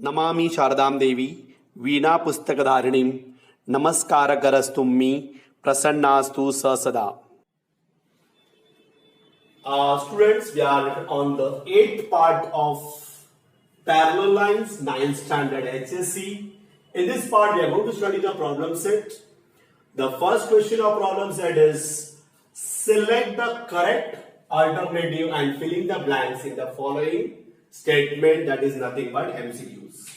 नमामि शारदां देवी वीणा पुस्तकधारिणीं नमस्कारकरस्तुम्मि प्रसन्नास्तु स सदा. Students, we are on the 8th part of parallel lines, 9th standard HSC. In this part, we are going to study the problem set. The first question of problem set is select the correct alternative and fill in the blanks in the following statement, that is nothing but MCQs.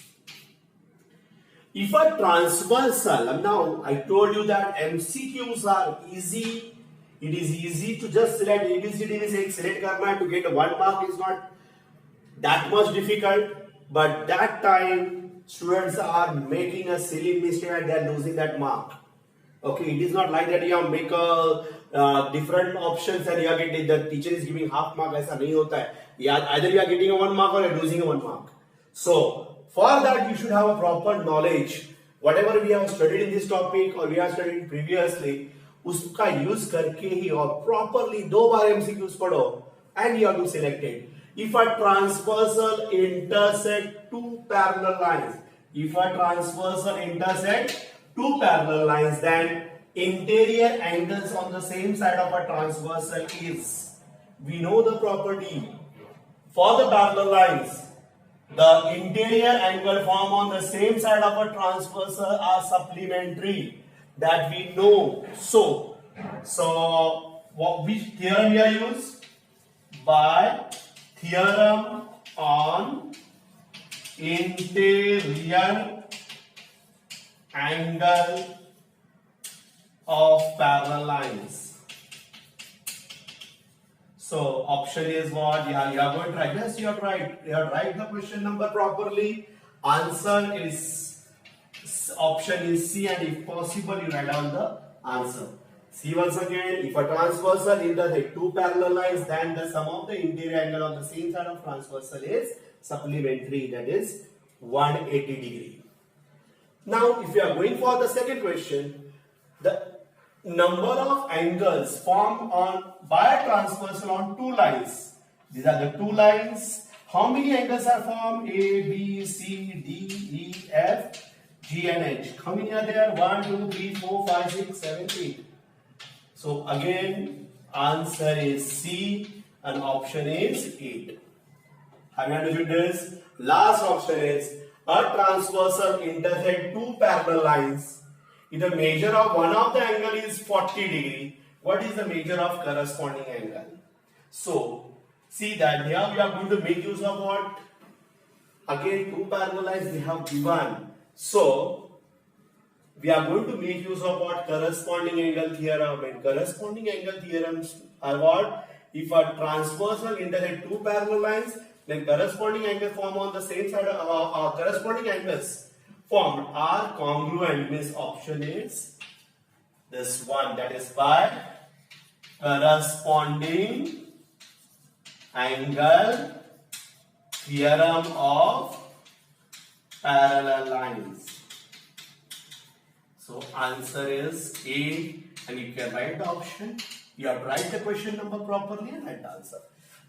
If a transversal, now I told you that MCQs are easy. It is easy to just select ABCD select karna to get 1 mark is not that much difficult. But that time students are making a silly mistake and they are losing that mark. Okay, it is not like that you make a different options and you are getting, the teacher is giving half mark. ऐसा नहीं होता है. Either you are getting a 1 mark or you are losing a 1 mark. So for that you should have a proper knowledge. Whatever we have studied in this topic or we have studied previously, उसका use करके ही और properly 2 बार MCQs पढ़ो and you have to select it. If a transversal intersect two parallel lines, if a transversal intersect two parallel lines, then interior angles on the same side of a transversal is, we know the property for the parallel lines, the interior angle formed on the same side of a transversal are supplementary, that we know. So which theorem we are used? By theorem on interior angle of parallel lines. So option is what? Yeah, you are going to write. Yes, you are right. You have write the question number properly. Answer is option is C, and if possible, you write down the answer. See once again, if a transversal intersect two parallel lines, then the sum of the interior angle on the same side of transversal is supplementary, that is 180 degree. Now, if you are going for the second question, the number of angles formed by a transversal on two lines. These are the two lines. How many angles are formed? A, B, C, D, E, F, G and H. How many are there? 1, 2, 3, 4, 5, 6, 7, 8. So again, answer is C and option is 8. Have you understood this? Last option is a transversal intersect two parallel lines. If the measure of one of the angle is 40 degree, what is the measure of corresponding angle? So see that here we are going to make use of what? Again, two parallel lines they have given. So we are going to make use of what? Corresponding angle theorem. And corresponding angle theorems are what? If a transversal intersect two parallel lines, then corresponding angle form on the same side. Corresponding angles formed are congruent. Means option is this one. That is by corresponding angle theorem of parallel lines. So answer is A, and you can write the option. You have to write the question number properly and write the answer.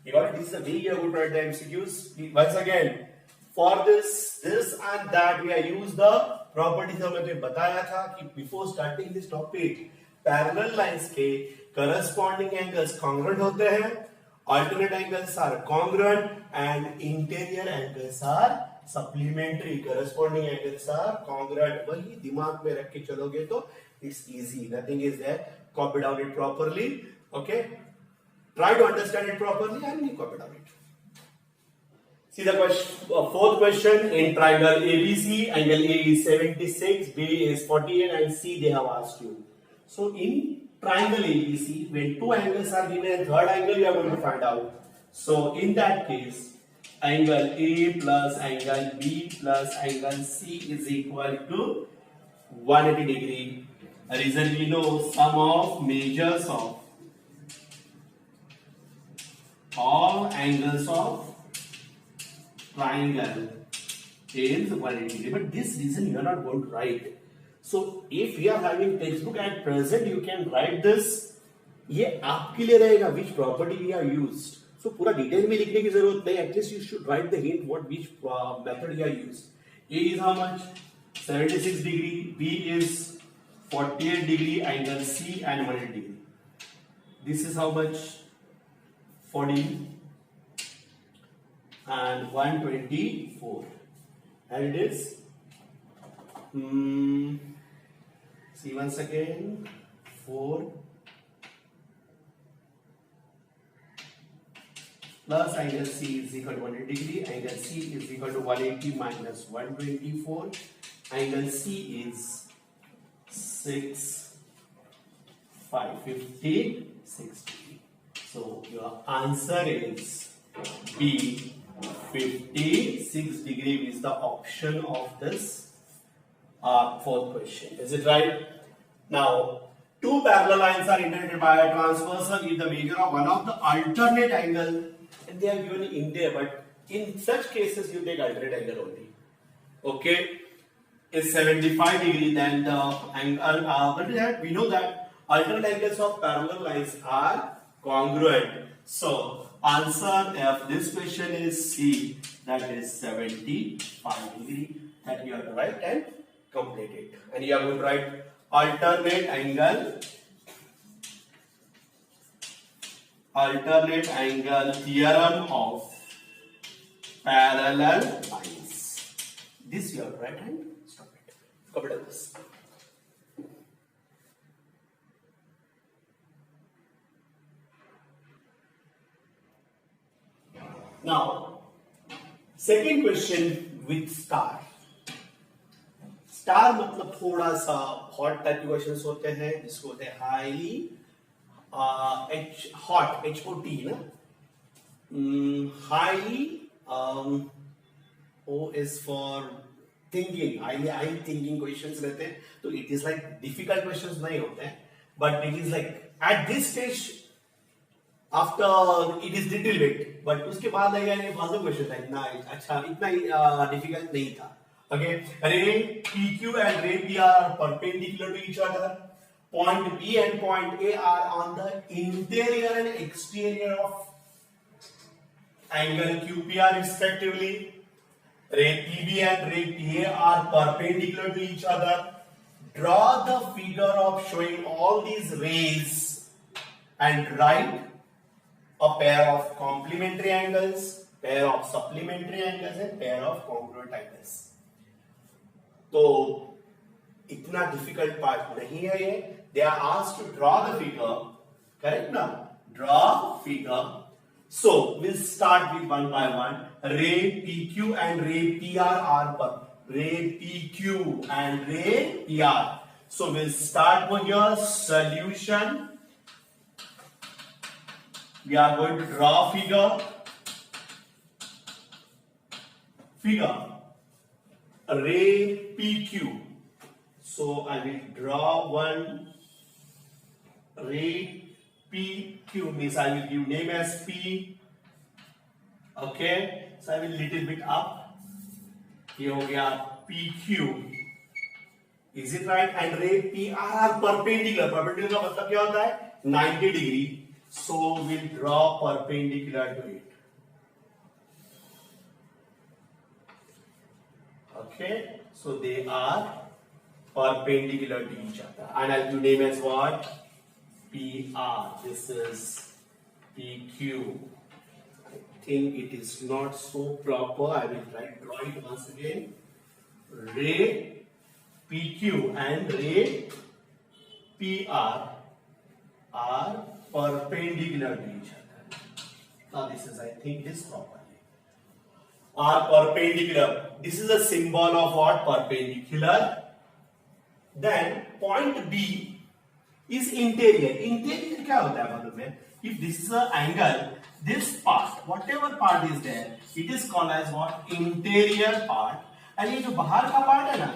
You got it? This is the way you are going to write the MCQs. Once again, for this and that, we have used the properties. हमने बताया था कि before starting this topic, parallel lines के corresponding angles congruent होते हैं, alternate angles are congruent, and interior angles are supplementary. Corresponding angles are congruent. वही दिमाग में रख के चलोगे तो it's easy. Nothing is there. Copy down it properly. Okay. Try to understand it properly and you copy down it. See the question, fourth question. In triangle ABC, angle A is 76, B is 48, and C they have asked you. So in triangle ABC, when two angles are given and third angle you are going to find out. So in that case, angle A plus angle B plus angle C is equal to 180 degree. The reason we know sum of measures of all angles of triangle is 180 degree. But this reason you are not going to write. So if we are having textbook at present, you can write this. ये आपके लिए रहेगा which property we have used. So पूरा detail में लिखने की जरूरत नहीं. At least you should write the hint what which method you are used. A is how much? 76 degree. B is 48 degree. Angle C and 180 degree. This is how much? 40 and 124. And it is see once again 4 plus angle C is equal to 180 degree. Angle C is equal to 180 minus 124. Angle C is 6, 5, 15, 60. So your answer is B, 56 degree is the option of this fourth question. Is it right? Now, two parallel lines are intersected by a transversal if the measure of one of the alternate angle, and they are given in there, but in such cases you take alternate angle only. Okay, is 75 degree, then the angle, what is that? We know that alternate angles of parallel lines are congruent. So, answer of this question is C, that is 75 degree, that you have to write and complete it. And you have to write alternate angle theorem of parallel lines. This you have to write and stop it. Copy this. Now, second question with star. Star मतलब थोड़ा सा hot type के questions होते हैं, जिसको होते हैं highly hot HOT ना, highly O is for thinking, highly thinking questions रहते हैं. तो it is like difficult questions नहीं होते हैं, but it is like at this stage after it is little bit, but उसके बाद लगेगा फालतू क्वेश्चन था, इतना अच्छा इतना डिफिकल्ट नहीं था. Okay, ray PQ and ray PR are perpendicular to each other. Point B and point A are on the interior and exterior of angle QPR respectively. Ray PB and ray PA are perpendicular to each other. Draw the figure of showing all these rays and write a pair of complementary angles, pair of supplementary angles and pair of congruent angles. तो इतना difficult part नहीं है ये. They are asked to draw the figure, correct ना, draw figure. So will start with one by one. Ray PQ and ray PR are ray PQ and ray PR. So we'll start with your solution. We are going to draw figure. Ray PQ. So I will draw one ray PQ, means I will give name as P. Okay, so I will little bit up. ये हो गया PQ. Is it right? And ray PR are perpendicular. Perpendicular का मतलब क्या होता है? 90 degree. So we'll draw perpendicular to it. Okay, so they are perpendicular to each other, and I'll give name as what? PR. This is PQ. I think it is not so proper. I will try to draw it once again. Ray PQ and ray PR are perpendicular to each other. Now this is, I think, this properly. Are perpendicular. This is a symbol of what? Perpendicular. Then point B is interior. Interior क्या होता है मालूम है? If this is an angle, this part, whatever part is there, it is called as what? Interior part. And ये जो बाहर का part है ना,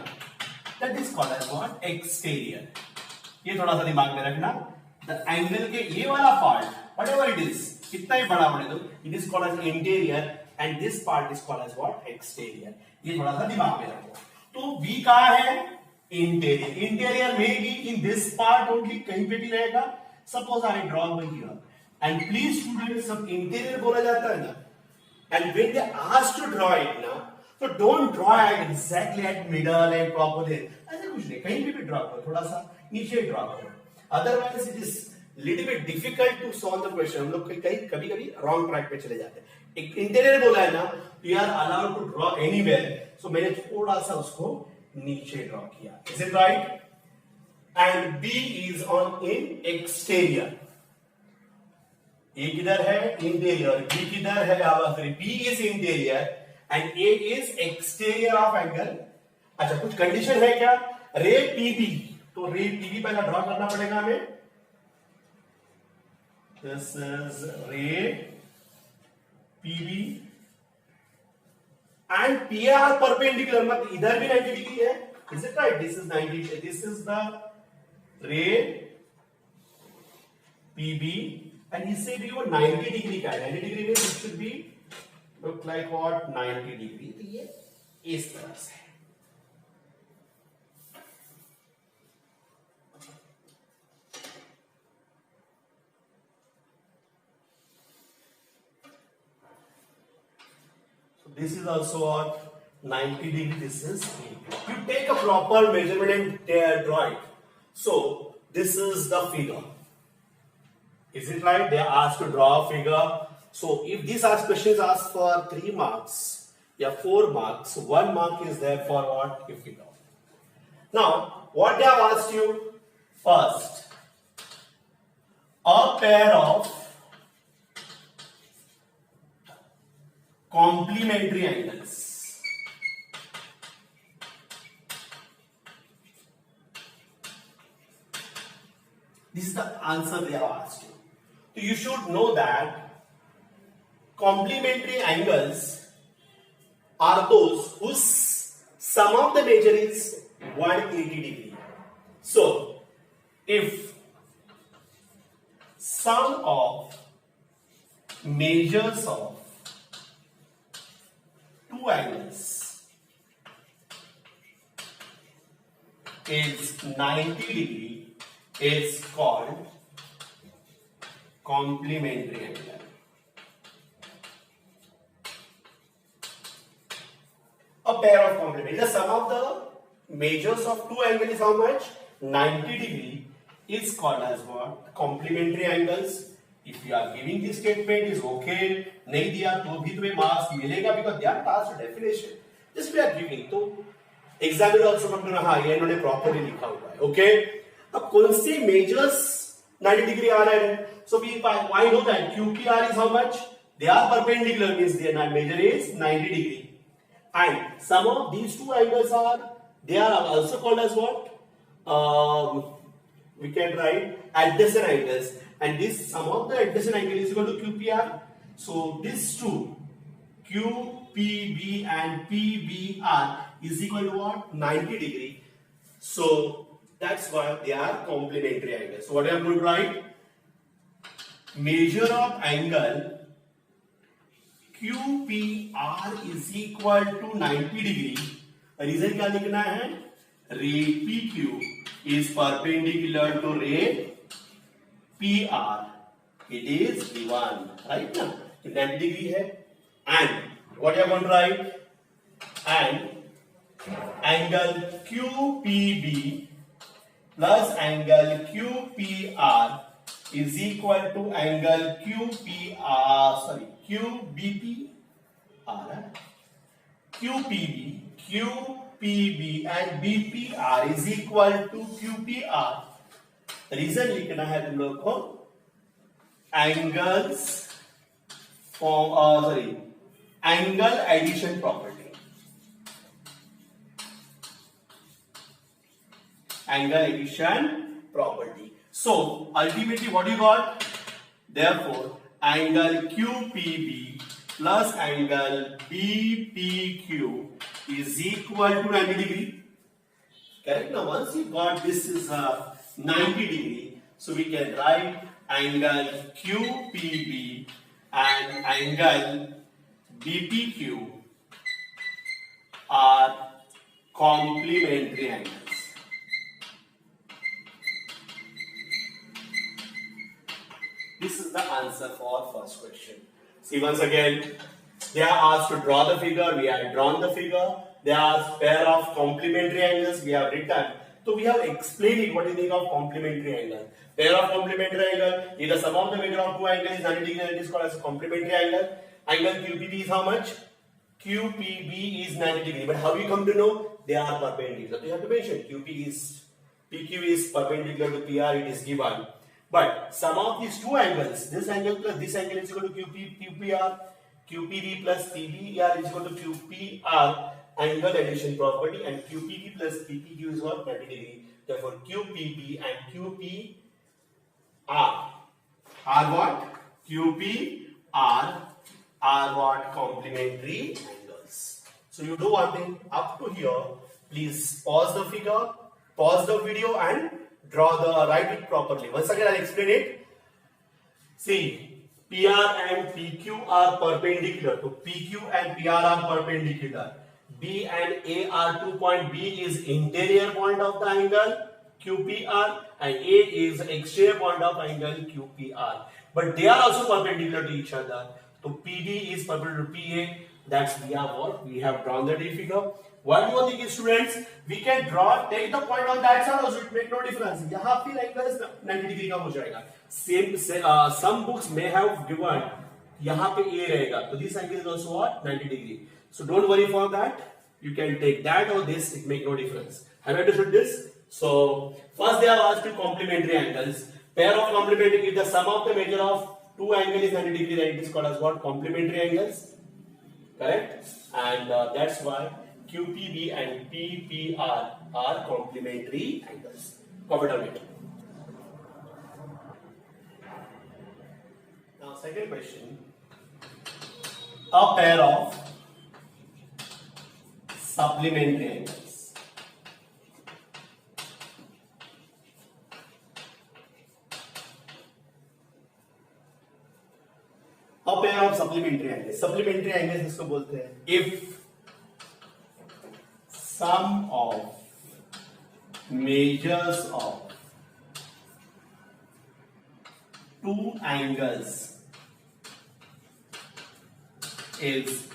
that is called as what? Exterior. ये थोड़ा सा दिमाग में रखना. The angle के ये वाला part, whatever it is, कितना ही बड़ा बने तो, it is called as interior. And this part is called as what? Exterior. ये थोड़ा सा दिमाग में रखो. तो B कहाँ है? Interior. Interior may be in this part only, कहीं पे भी रहेगा. Suppose I draw over here. And please students, सब interior बोला जाता है ना. And when they ask to draw it ना, तो don't draw exactly at middle and proper ऐसे कुछ नहीं, कहीं भी ड्रॉ करो, थोड़ा सा नीचे ड्रॉ करो, otherwise it is little bit difficult to solve the question. हम लोग कहीं कभी कभी रॉन्ग ट्रैक पे चले जाते हैं। एक इंटीरियर बोला है ना, you are allowed to draw anywhere, so मैंने थोड़ा सा उसको नीचे ड्रॉ किया। Is it right? And B is on in exterior, A किधर है? इंटीरियर। बी किधर है? B is interior and A is exterior of angle. अच्छा, कुछ कंडीशन है क्या? रे पीबी, तो रे पीबी पहला ड्रॉ करना पड़ेगा हमें। This is ray PB and P R perpendicular, मतलब इधर भी 90 डिग्री है। Is it right? This is 90, this is the ray PB एंड इससे भी वो 90 डिग्री का है। 90 डिग्री में it should be look like what? 90 degree. तो ये इस तरह से। So this is also at 90 degree. This is you take a proper measurement and draw it. So this is the figure. Is it right? They are asked to draw a figure. So if these are questions asked for 3 marks, yeah, 4 marks, 1 mark is there for what? If figure. Now, what they have asked you first, a pair of complementary angles. This is the answer they have asked you. So you should know that complementary angles are those whose sum of the measure is 180 degree. So if sum of measures of two angles is 90 degree is called complementary angle. A pair of complementary. The sum of the measures of two angles is how much? 90 degree is called as what? Complementary angles. If you are giving this statement is okay, नहीं दिया तो भी तुम्हें marks मिलेगा because they are tasked definition. Just we are giving, तो examiner also समझना, हाँ ये इन्होंने properly लिखा हुआ है, okay? अब कौन से measures 90 degree आ रहे हैं? So we why know that QPR is how much? They are perpendicular, means their measure is 90 degree. And some of these two angles are, they are also called as what? We can write adjacent angles, and this sum of the adjacent angle is equal to QPR. So these two, QPB and PBR is equal to what? 90 degree. So that's why they are complementary angles. So what I am going to write? Measure of angle QPR is equal to 90 degree. Reason क्या लिखना है? Ray PQ is perpendicular to ray PR. It is given, right now. 90 degree है. And what you are going to write? And angle QPB plus angle QPR is equal to angle QPB and BPR is equal to QPR. Reason लिखना है तुम लोग को, angles angle addition property, angle addition property. So ultimately what you got? Therefore angle QPB plus angle BPQ is equal to 90 degree. Correct? Now once you got this is 90 degree, so we can write angle QPB and angle BPQ are complementary angles. This is the answer for first question. See once again, They are asked to draw the figure. We have drawn the figure. They are asked pair of complementary angles. We have written. So we have explained it. What do you think of complementary angle? Pair of complementary angle. If the sum of the measure of two angles is 90 degree, it is called as a complementary angle. Angle QPB is how much? QPB is 90 degree. But how you come to know? They are perpendicular. So you have to mention PQ is perpendicular to PR. It is given. But sum of these two angles, this angle plus this angle is equal to QPR. QPB plus PBR is equal to QPR angle addition property, and QPB plus PPQ is what? 90 degree. Therefore, QPB and QPR are what? QPR are what? Complementary angles. So you do one thing up to here. Please pause the figure, pause the video, and write it properly. Once again, I'll explain it. See. PR and PQ are perpendicular. So PQ and PR are perpendicular. B and A are 2 point. B is interior point of the angle QPR and A is exterior point of angle QPR. But they are also perpendicular to each other. So PD is perpendicular to PA. That's we have what? We have drawn the D figure. One more thing is, students, we can take the point on that side also, it make no difference. यहाँ फिर angle 90 degree का हो जाएगा. Some books may have given यहाँ पे A रहेगा, so this angle is also what? 90 degree. So don't worry for that. You can take that or this, it make no difference. Have you understood this? So first they have asked you complementary angles. Pair of complementary, if the sum of the measure of two angles is 90 degree, then it is called as what? Complementary angles. Correct? And that's why QPB and PPR are complementary angles. Covered on it. Now, second question. A pair of supplementary angles. A pair of supplementary angles. Supplementary angles इसको बोलते हैं. If sum of measures of two angles is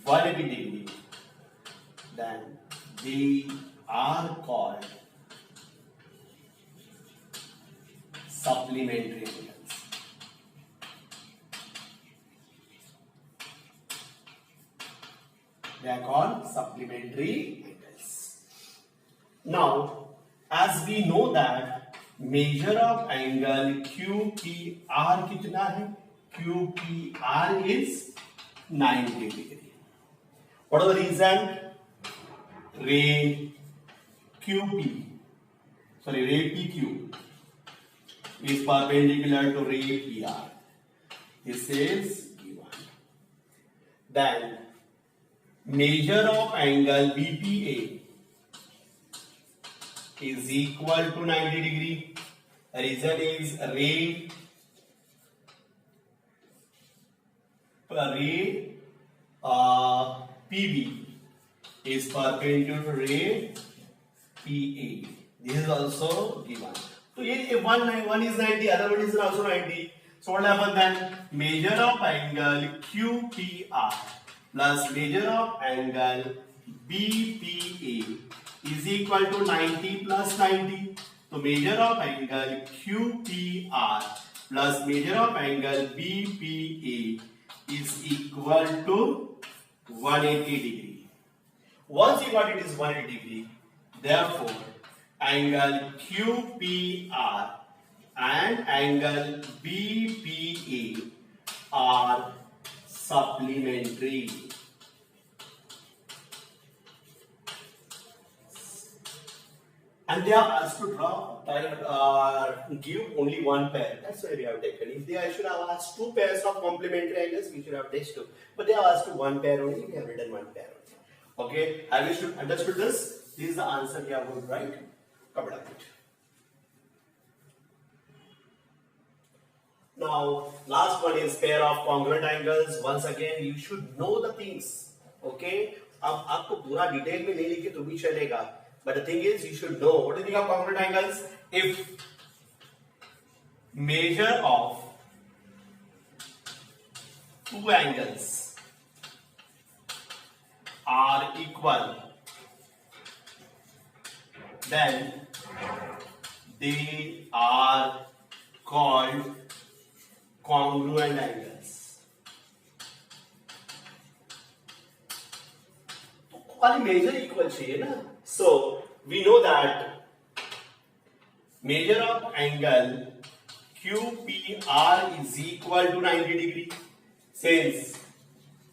180 degree, then they are called supplementary angles. They are called supplementary angles. Now, as we know that measure of angle QPR कितना है? QPR is 90 degree. What is the reason? Ray PQ is perpendicular to ray PR. This is given. Then measure of angle BPA is equal to 90 degree. Reason is ray PB is perpendicular to ray PA. This is also given. So if one is 90, other one is also 90. So what happens then? Measure of angle QPR plus measure of angle BPA is equal to 90 plus 90. So measure of angle QPR plus measure of angle BPA is equal to 180 degree. Once you got it is 180 degree, therefore angle QPR and angle BPA are supplementary. And they are asked to give only one pair. That's why we have taken. If they should have asked two pairs of complementary angles, we should have taken two. But they have asked to one pair only. We have written one pair only. Okay. Have you understood this? This is the answer we are going to write. Covered up it. Now, last one is pair of congruent angles. Once again, you should know the things. Okay. अब आपको पूरा detail में नहीं लिखे तो भी चलेगा. But the thing is, you should know. What do you think of congruent angles? If measure of two angles are equal, then they are called congruent angles. खाली मेजर इक्वल चाहिए ना. So we know that measure of angle QPR is equal to 90 degree, since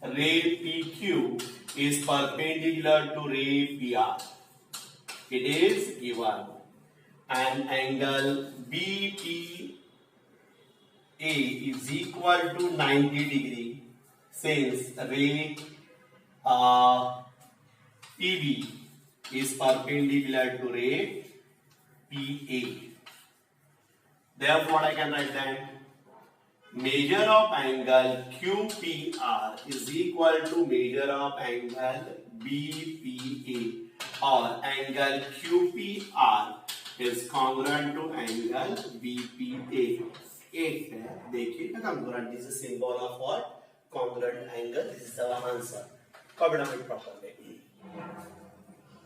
ray PQ is perpendicular to ray PR. It is given an angle BPA is equal to 90 degree, since ray PB is perpendicular to ray PA. Therefore, I can write that measure of angle QPR is equal to measure of angle BPA, or angle QPR is congruent to angle BPA. एक है, देखिए congruent is a symbol of what? Congruent angle. This is our answer. Covered it properly.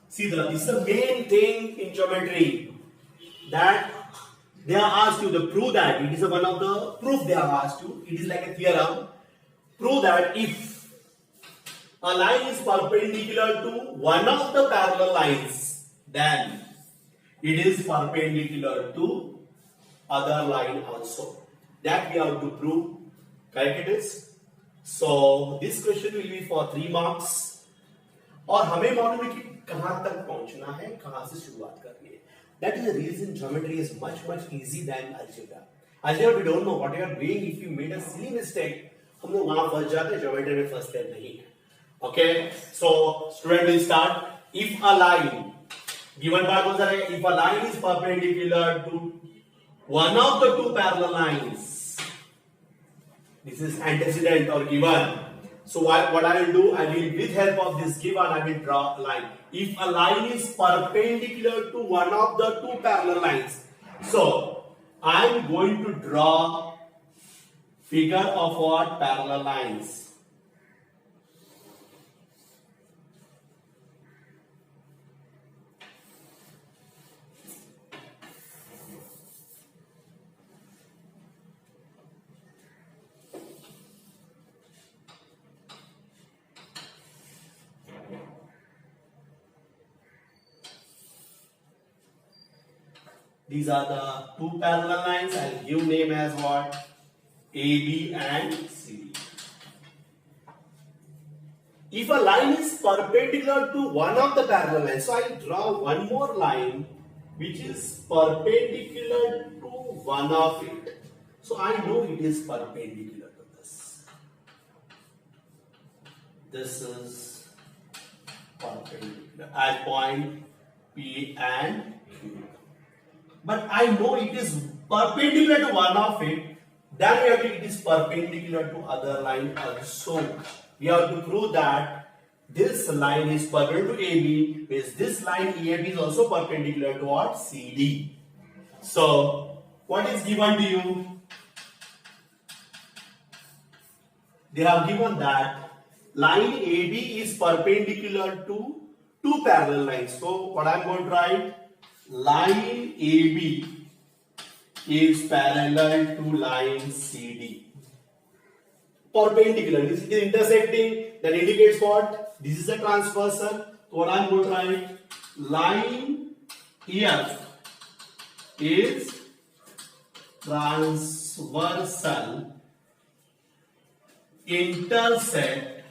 See, this is the main thing in geometry, that they are asked you to prove that. It is one of the proof they are asked you. It is like a theorem. Prove that if a line is perpendicular to one of the parallel lines, then it is perpendicular to other line also. That we have to prove. Correct it is. So this question will be for 3 marks. और हमें मालूम है कि कहां तक पहुंचना है, कहां से शुरुआत करनी है. That is the reason geometry is much easy than algebra. Algebra we don't know what you are doing. If you made a silly mistake, हम लोग वहां फंस जाते हैं. Geometry में फंसते नहीं है. Okay, so student will start. If a line, given part कौन सा है? If a line is perpendicular to one of the two parallel lines, this is antecedent or given. So what I will do, I will, with help of this given, I will draw a line. If a line is perpendicular to one of the two parallel lines, so I am going to draw figure of what? Parallel lines. These are the two parallel lines. I'll give name as what? AB and CD. If a line is perpendicular to one of the parallel lines, so I'll draw one more line which is perpendicular to one of it. So I know it is perpendicular to this. This is perpendicular at point P and Q. But I know it is perpendicular to one of it. Then we have to, it is perpendicular to other line also. We have to prove that this line is perpendicular to AB, because this line EAB is also perpendicular to what? CD. So what is given to you? They have given that line AB is perpendicular to two parallel lines. So what I am going to write? Line AB is parallel to line CD. Perpendicular, this is intersecting, that indicates what? This is a transversal. So what I am going to write? Line EF is transversal, intersect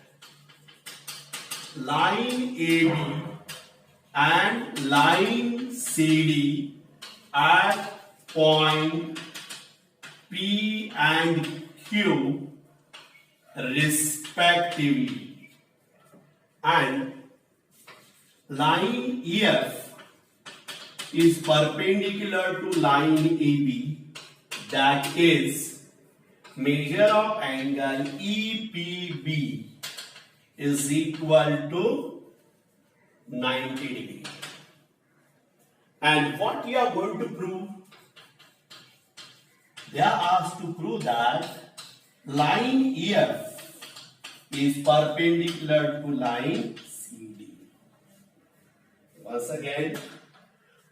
line AB and line CD at point P and Q respectively, and line EF is perpendicular to line AB, that is measure of angle EPB is equal to 90 degree. And what you are going to prove? They are asked to prove that line EF is perpendicular to line CD. Once again,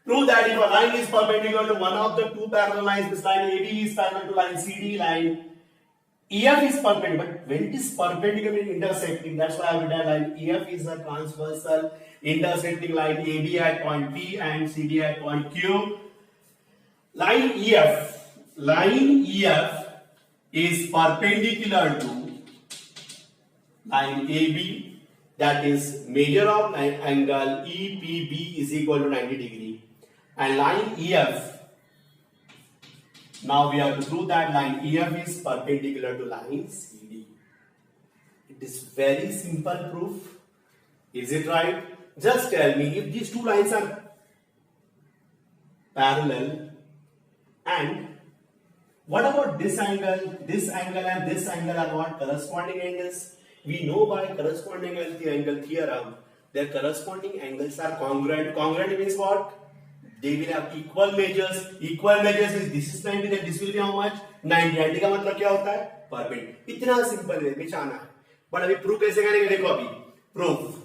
prove that if a line is perpendicular to one of the two parallel lines, this line AB is parallel to line CD, line EF is perpendicular. But when it is perpendicular in intersecting, that's why I have written line EF is a transversal intersecting line AB at point P and CD at point Q. Line EF is perpendicular to line AB, that is measure of angle EPB is equal to 90 degree, and line EF, now we have to prove that line EF is perpendicular to line CD. It is very simple proof. Is it right? Just tell me if these two lines are parallel, and what about this angle and this angle are not corresponding angles? We know by corresponding angle theorem, their corresponding angles are congruent. Congruent means what? They will have equal measures. Equal measures is this is 90, then this will be how much? 90. 90 का मतलब क्या होता है? Perpendicular. इतना simple है, बेचाना है. But अभी proof कैसे करेंगे? देखो अभी proof.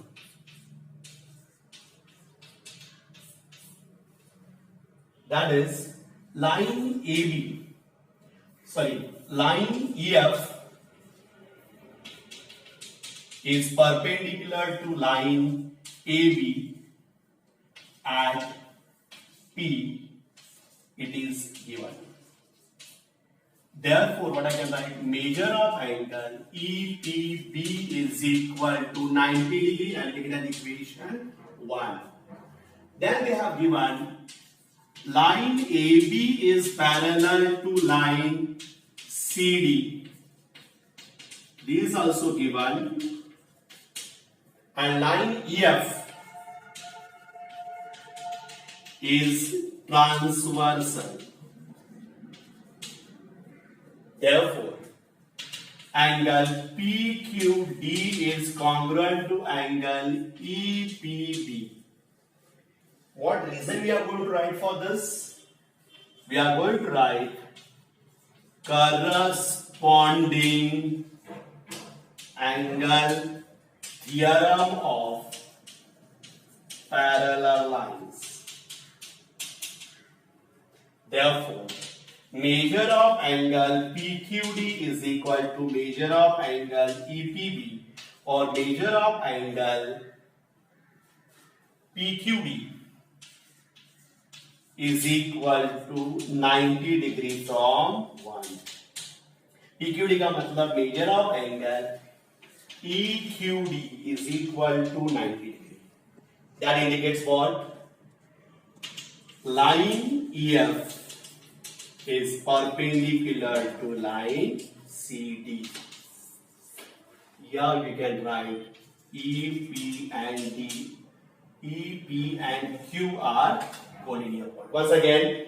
That is line line EF is perpendicular to line AB at P. It is given. Therefore, what I can write, measure of angle EPB is equal to 90 degree, and take it as equation 1. Then they have given line AB is parallel to line CD. This is also given, and line EF is transversal. Therefore, angle PQD is congruent to angle EPB. What reason we are going to write for this? We are going to write corresponding angle theorem of parallel lines. Therefore, measure of angle PQD is equal to measure of angle EPB, or measure of angle PQD is equal to 90 degree from 1. PQD का मतलब measure of angle EQD is equal to 90 degree. That indicates what? Line EF is perpendicular to line CD. Here we can write EP and Q are collinear point. Once again,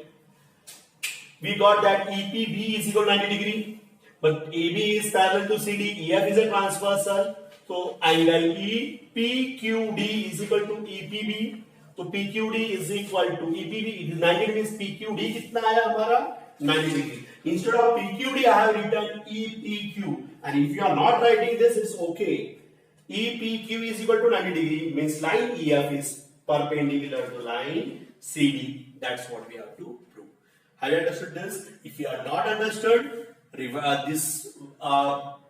we got that EPB is equal to 90 degree, but AB is parallel to CD, EF is a transversal, so angle EPQD is equal to EPB, so PQD is equal to EPB, it is 90 degrees, PQD कितना आया हमारा 90 degree. Instead of PQD I have written EPQ, and if you are not writing this, it's okay. EPQ is equal to 90 degree means line EF is perpendicular to line CD. That's what we have to prove. Have you understood this? If you are not understood,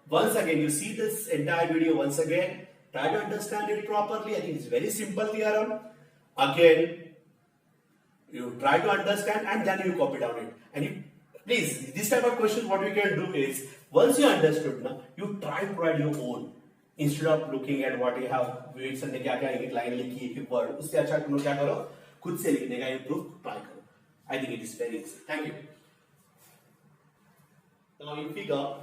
once again you see this entire video once again. Try to understand it properly. I think it's very simple theorem. Again, you try to understand and then you copy down it. And you, please, this type of question, what we can do is, once you understood, now you try to write your own. Instead of looking at what you have, weights and क्या क्या एक line लिखी एक एक word, उससे अच्छा तुम लोग क्या करो, खुद से लिखने का ये proof try करो. I think it is very easy. Thank you. Now in figure,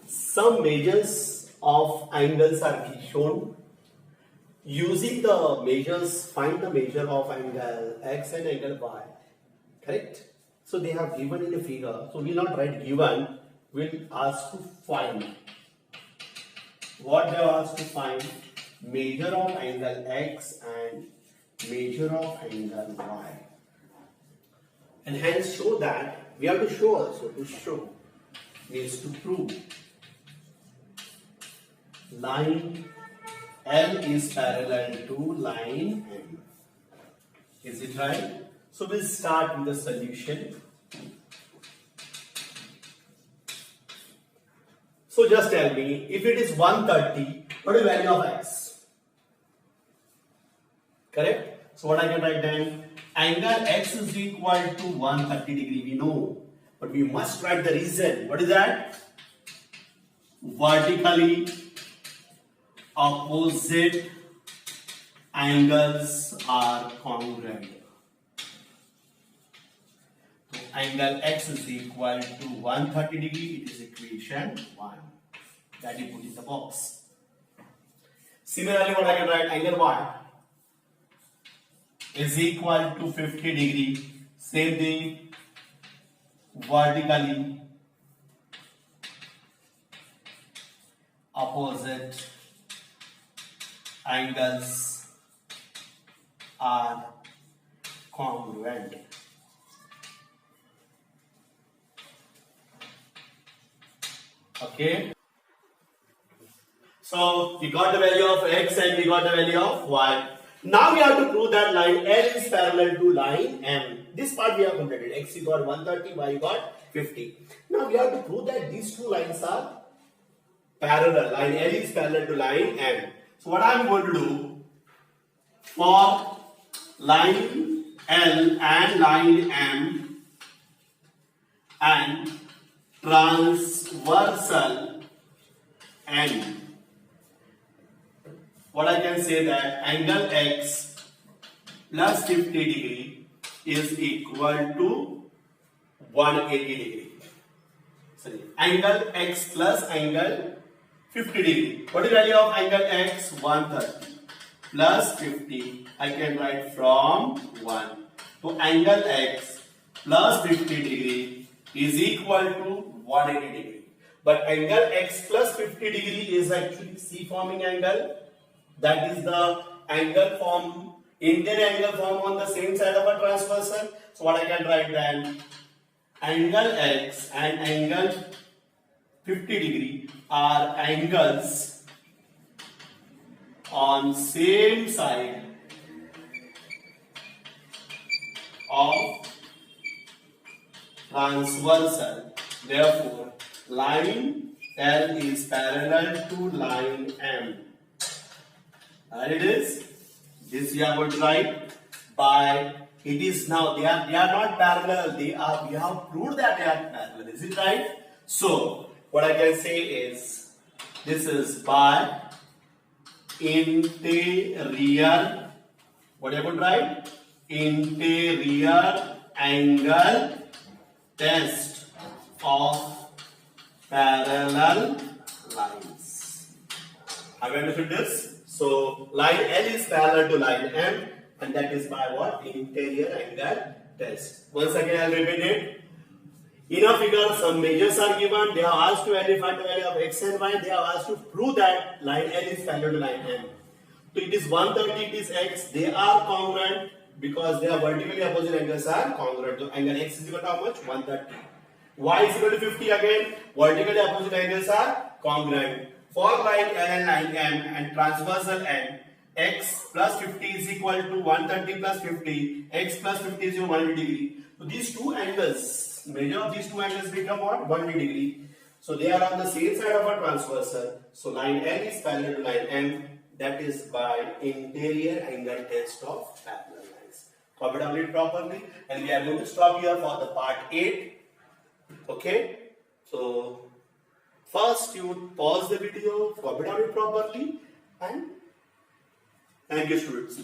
some measures of angles are shown. Using the measures, find the measure of angle X and angle Y. Correct? So they have given in the figure. So we will not write given. We will ask to find. What they are asked to find? Measure of angle X and measure of angle Y. And hence show that, we have to show also, to show means to prove. Line L is parallel to line M. Is it right? So we'll start with the solution. So just tell me, if it is 130, what is the value of x? Correct? So what I can write then? Angle x is equal to 130 degree, we know. But we must write the reason. What is that? Vertically opposite angles are congruent. So angle x is equal to 130 degree. It is equation 1. That you put in the box. Similarly, what I can write? Angle y is equal to 50 degree. Same thing. Vertically opposite angles are congruent. Okay. So we got the value of x and we got the value of y. Now we have to prove that line L is parallel to line M. This part we have completed. X you got 130, y you got 50. Now we have to prove that these two lines are parallel. Line L is parallel to line M. So what I am going to do, for line L and line M and transversal N, what I can say that angle x plus 50 degree is equal to 180 degree. Sorry, angle x plus angle 50 degree. What is the value of angle x? 130 plus 50. I can write from 1. So angle x plus 50 degree is equal to 180 degree. But angle x plus 50 degree is actually C forming angle. That is the angle form, Indian angle form on the same side of a transversal. So what I can write then? Angle x and angle 50 degree are angles on same side of transversal. Therefore, line L is parallel to line M. And it is. This we are going to write by. It is now they are not parallel. We have proved that they are parallel. Is it right? So what I can say is this is by interior. What I would write? Interior angle test of parallel lines. Have you understood this? So line L is parallel to line M, and that is by what? Interior angle test. Once again, I'll repeat it. In a figure, some measures are given. They have asked to find the value of x and y. They have asked to prove that line L is parallel to line M. So it is 130, it is x. They are congruent because their vertically opposite angles are congruent. So angle x is equal to how much? 130. Y is equal to 50 again. Vertically opposite angles are congruent. For line L and line M and transversal N, x plus 50 is equal to 130 plus 50. X plus 50 is equal to 180 degree. So these two angles, measure of these two angles become what? 180 degree. So they are on the same side of a transversal. So line L is parallel to line M. That is by interior angle test of parallel lines. Copy down it properly. And we are going to stop here for the part 8. Okay. So first you pause the video, copy down it properly, and thank you students.